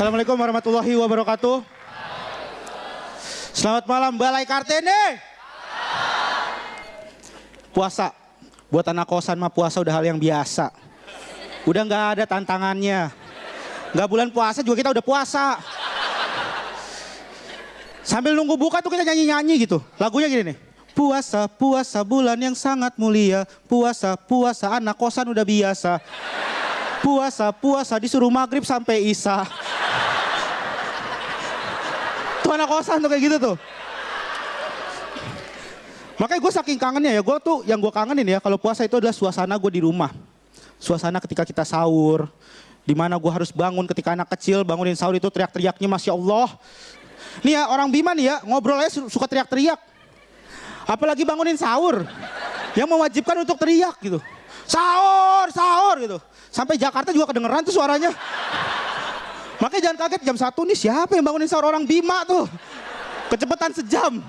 Assalamualaikum warahmatullahi wabarakatuh. Selamat malam Balai Kartini. Puasa, buat anak kosan mah puasa udah hal yang biasa. Udah nggak ada tantangannya. Nggak bulan puasa juga kita udah puasa. Sambil nunggu buka tuh kita nyanyi-nyanyi gitu. Lagunya gini nih. Puasa, puasa bulan yang sangat mulia. Puasa, puasa anak kosan udah biasa. Puasa, puasa disuruh maghrib sampai isya. Tuh anak kosan tuh kayak gitu tuh. Makanya gue saking kangennya ya, yang gue kangenin ya kalau puasa itu adalah suasana gue di rumah. Suasana ketika kita sahur, dimana gue harus bangun ketika anak kecil bangunin sahur itu teriak-teriaknya Masya Allah. Nih ya orang Bima nih ya ngobrol aja suka teriak-teriak. Apalagi bangunin sahur, yang mewajibkan untuk teriak gitu. Sahur, sahur gitu. Sampai Jakarta juga kedengeran tuh suaranya. Makanya jangan kaget jam 1 nih siapa yang bangunin sahur orang Bima tuh. Kecepatan sejam.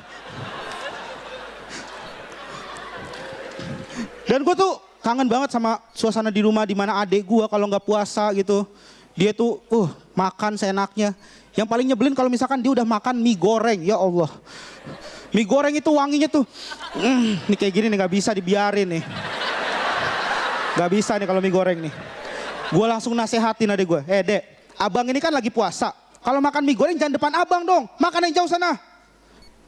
Dan gue tuh kangen banget sama suasana di rumah di mana adik gue kalau nggak puasa gitu. Dia tuh makan seenaknya. Yang paling nyebelin kalau misalkan dia udah makan mie goreng, ya Allah. Mie goreng itu wanginya tuh. Nih kayak gini nih nggak bisa dibiarin nih. Gak bisa nih kalau mie goreng nih. Gue langsung nasehatin adik gue. Dek, abang ini kan lagi puasa. Kalau makan mie goreng jangan depan abang dong. Makan yang jauh sana.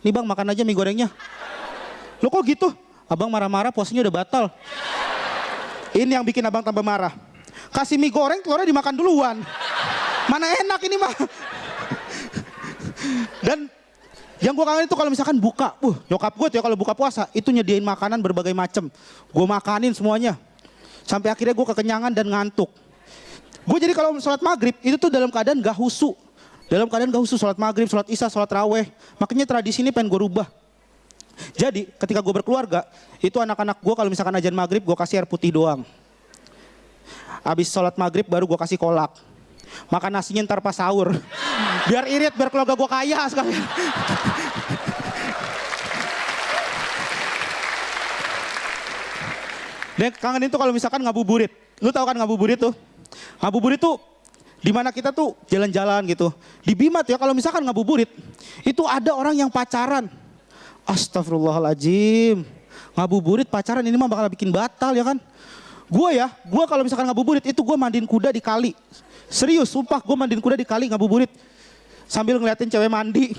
Nih bang makan aja mie gorengnya. Lo kok gitu? Abang marah-marah puasanya udah batal. Ini yang bikin abang tambah marah. Kasih mie goreng telurnya dimakan duluan. Mana enak ini mah. Dan yang gue kangen itu kalau misalkan buka. Nyokap gue tuh ya kalau buka puasa itu nyediain makanan berbagai macam. Gue makanin semuanya. Sampai akhirnya gue kekenyangan dan ngantuk. Gue jadi kalau sholat maghrib itu tuh dalam keadaan gak husu. Dalam keadaan gak husu sholat maghrib, sholat isya, sholat raweh. Makanya tradisi ini pengen gue rubah. Jadi ketika gue berkeluarga, itu anak-anak gue kalau misalkan ajan maghrib gue kasih air putih doang. Abis sholat maghrib baru gue kasih kolak. Makan nasinya ntar pas sahur. Biar irit, biar keluarga gue kaya sekalian. Dan kangen itu kalau misalkan ngabuburit. Lu tahu kan ngabuburit tuh? Ngabuburit tuh dimana kita tuh jalan-jalan gitu. Di Bima tuh ya kalau misalkan ngabuburit. Itu ada orang yang pacaran. Astagfirullahaladzim. Ngabuburit pacaran ini mah bakal bikin batal ya kan. Gue kalau misalkan ngabuburit itu gue mandiin kuda di kali. Serius, sumpah gue mandiin kuda di kali ngabuburit. Sambil ngeliatin cewek mandi.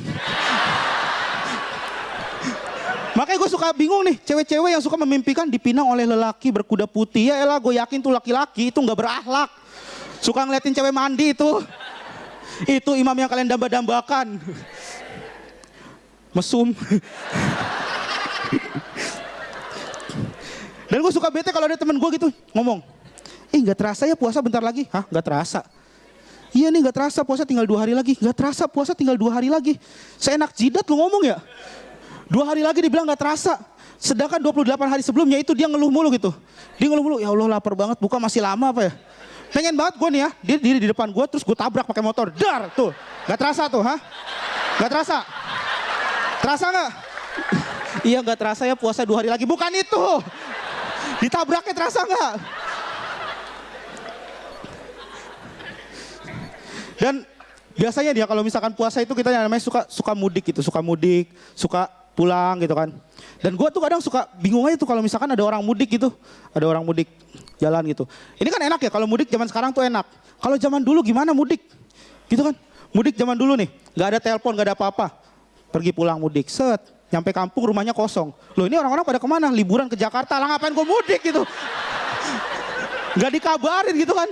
Makanya gue suka bingung nih, cewek-cewek yang suka memimpikan dipinang oleh lelaki berkuda putih. Ya elah, gue yakin tuh laki-laki itu gak berakhlak. Suka ngeliatin cewek mandi itu. Itu imam yang kalian damba-dambakan. Mesum. Dan gue suka bete kalau ada temen gue gitu ngomong. Gak terasa ya puasa bentar lagi. Hah, gak terasa. Iya nih gak terasa puasa tinggal 2 hari lagi. Gak terasa puasa tinggal 2 hari lagi. Seenak jidat lu ngomong ya. 2 hari lagi dibilang gak terasa. Sedangkan 28 hari sebelumnya itu dia ngeluh mulu gitu. Dia ngeluh mulu, ya Allah lapar banget, buka masih lama apa ya. Pengen banget gue nih ya, dia diri di depan gue terus gue tabrak pakai motor. Dar, tuh. Gak terasa tuh, ha? Gak terasa? Terasa gak? Iya gak terasa ya puasa 2 hari lagi. Bukan itu. Ditabraknya terasa gak? Dan biasanya dia kalau misalkan puasa itu kita namanya suka mudik gitu. Suka mudik, suka pulang gitu kan. Dan gue tuh kadang suka bingung aja tuh kalau misalkan ada orang mudik gitu. Ada orang mudik jalan gitu. Ini kan enak ya kalau mudik zaman sekarang tuh enak. Kalau zaman dulu gimana mudik? Gitu kan. Mudik zaman dulu nih. Gak ada telepon, gak ada apa-apa. Pergi pulang mudik. Set. Nyampe kampung rumahnya kosong. Loh ini orang-orang pada kemana? Liburan ke Jakarta. Lah ngapain gue mudik gitu. Gak dikabarin gitu kan.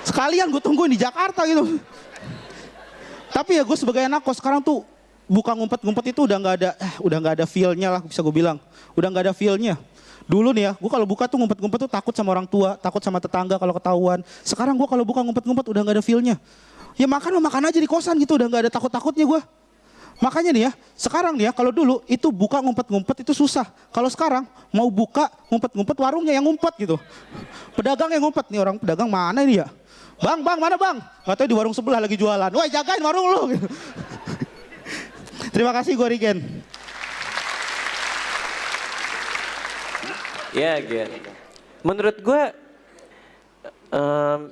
Sekalian gue tungguin di Jakarta gitu. Tapi ya gue sebagai anak kos sekarang tuh buka ngumpet-ngumpet itu udah nggak ada feel-nya lah bisa gue bilang. Udah nggak ada feel-nya. Dulu nih ya, gue kalau buka tuh ngumpet-ngumpet tuh takut sama orang tua, takut sama tetangga kalau ketahuan. Sekarang gue kalau buka ngumpet-ngumpet udah nggak ada feel-nya. Ya makan aja di kosan gitu, udah nggak ada takut-takutnya gue. Makanya nih ya, sekarang nih ya kalau dulu itu buka ngumpet-ngumpet itu susah. Kalau sekarang mau buka ngumpet-ngumpet warungnya yang ngumpet gitu. Pedagang yang ngumpet nih, orang pedagang mana ini ya? Bang, mana bang? Gak tahu di warung sebelah lagi jualan. Woi jagain warung lu. Terima kasih gue Rigen. Ya Gen. Menurut gue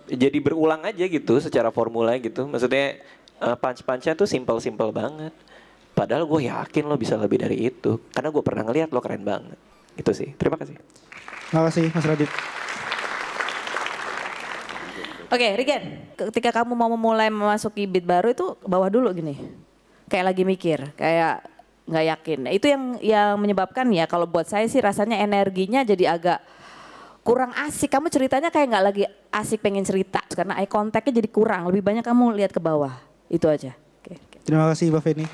jadi berulang aja gitu secara formula gitu. Maksudnya punch-punchnya tuh simple-simple banget. Padahal gue yakin lo bisa lebih dari itu. Karena gue pernah ngeliat lo keren banget. Itu sih. Terima kasih. Terima kasih Mas Radit. Oke, Rigen, ketika kamu mau memulai memasuki beat baru itu bawah dulu gini. Kayak lagi mikir, kayak nggak yakin. Nah, itu yang menyebabkan ya kalau buat saya sih rasanya energinya jadi agak kurang asik. Kamu ceritanya kayak nggak lagi asik pengen cerita karena eye contact-nya jadi kurang. Lebih banyak kamu lihat ke bawah. Itu aja. Oke. Terima kasih Mbak Feni.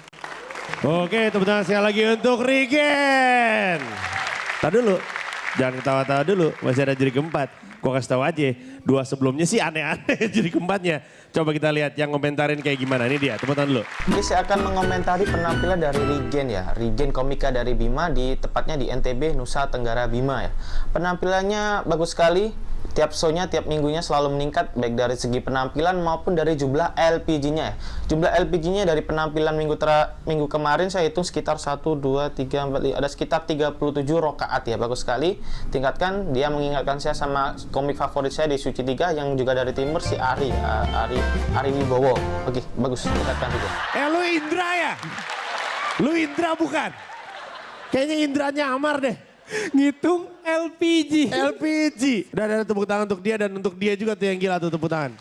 Oke, tepuk tangan sekali lagi untuk Rigen. Tahan dulu, jangan ketawa-tawa dulu, masih ada juri keempat. Gua kasih tahu aja, dua sebelumnya sih aneh-aneh juri keempatnya. Coba kita lihat yang komentarin kayak gimana, ini dia, tepuk tangan dulu. Jadi saya akan mengomentari penampilan dari Rigen ya, Rigen komika dari Bima tepatnya di NTB Nusa Tenggara Bima ya. Penampilannya bagus sekali, tiap show-nya tiap minggunya selalu meningkat baik dari segi penampilan maupun dari jumlah LPG-nya ya. Jumlah LPG-nya dari penampilan minggu kemarin saya hitung sekitar 1, 2, 3, 4, 5, ada sekitar 37 rakaat ya, bagus sekali. Tingkatkan, dia mengingatkan saya sama komik favorit saya di Suci 3 yang juga dari timur si Ari Wibowo. Oke, bagus, tingkatkan juga. Lu Indra ya? Lu Indra bukan? Kayaknya Indranya Amar deh. Ngitung LPG. LPG. Udah tepuk tangan untuk dia dan untuk dia juga tuh yang gila tuh tepuk tangan.